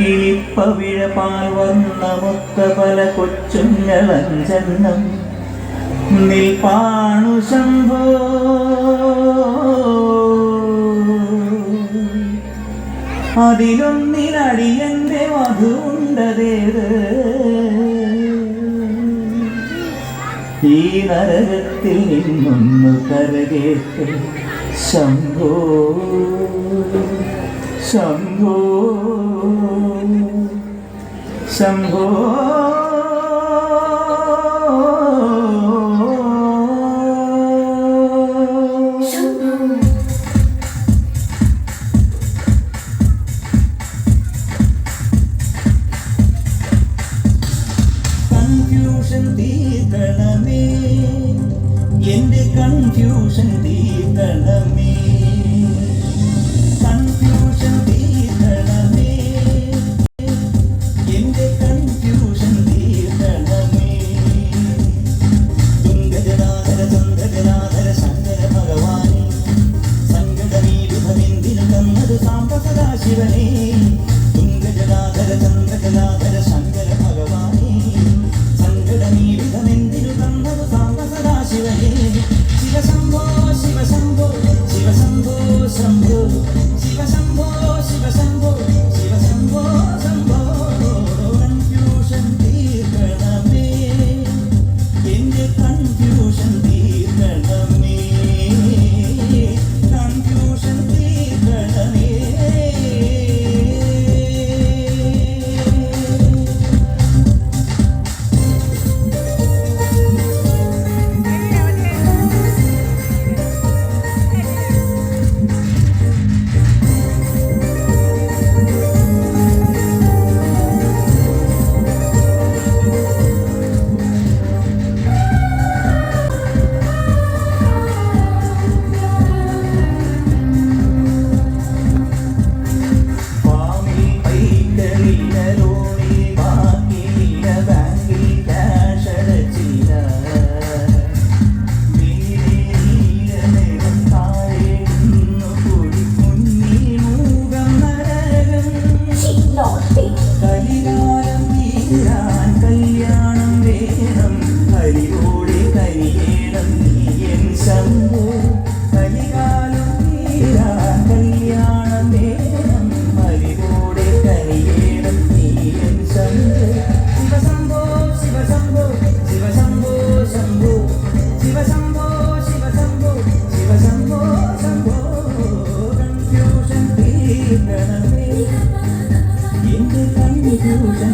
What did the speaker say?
കിളിപ്പവിഴപാൽ വന്ന മുത്ത പല കൊച്ചുങ്ങളഞ്ചെണ്ണം നിൽപ്പാണു ശംഭോ. അതിലൊന്നിനടിയന്റെ മധുണ്ടതേത് ഈ നരകത്തിൽ നിന്നൊന്നു കരകേറ്റ് ശംഭോ ശംഭോ ശംഭോ. കൺഫ്യൂഷൻ തീർക്കണമേ, എന്റെ കൺഫ്യൂഷൻ തീർക്കണമേ, കൺഫ്യൂഷൻ തീർക്കണമേ, എന്റെ കൺഫ്യൂഷൻ തീർക്കണമേ. തുംഗജനാധര ചന്ദ്രജനാധര ശങ്കര ഭഗവാനെ, സങ്കടമീ വിധമെന്തിനു തന്നത് സാംബ സദാശിവനെ. തുംഗജനാധര ചന്ദ്രജനാധര ശങ്കര ഭഗവാനെ, സങ്കടമീ വിധമെന്തിനു തന്നത് സാംബ സദാശിവനെ. ശിവശംഭോ ശിവശംഭോ ശിവശംഭോ ശംഭോ ശിവശംഭോ ശിവശംഭോ ശിവശംഭോ ശംഭോ. കൺഫ്യൂഷൻ തീർക്കണമേ, എന്റെ കൺഫ്യൂഷൻ തീർക്കണമേ, കൺഫ്യൂഷൻ തീർക്കണമേ. കലികാലം തീരാൻ കല്യാണം വേണം, ഹരിയോടെ കരിയേണം നീയൻ ശംഭോ. കലികാലം തീരാൻ കല്യാണം വേണം, ഹരിയോടെ കരിയേണം നീയൻ ശംഭോ. ശിവശംഭോ ശിവശംഭോ ശിവശംഭോ ശംഭോ ശിവശംഭോ ശിവശംഭോ ശിവശംഭോ ശംഭോ. കൺഫ്യൂഷൻ തീർക്കണമേ, എന്റെ കൺഫ്യൂഷൻ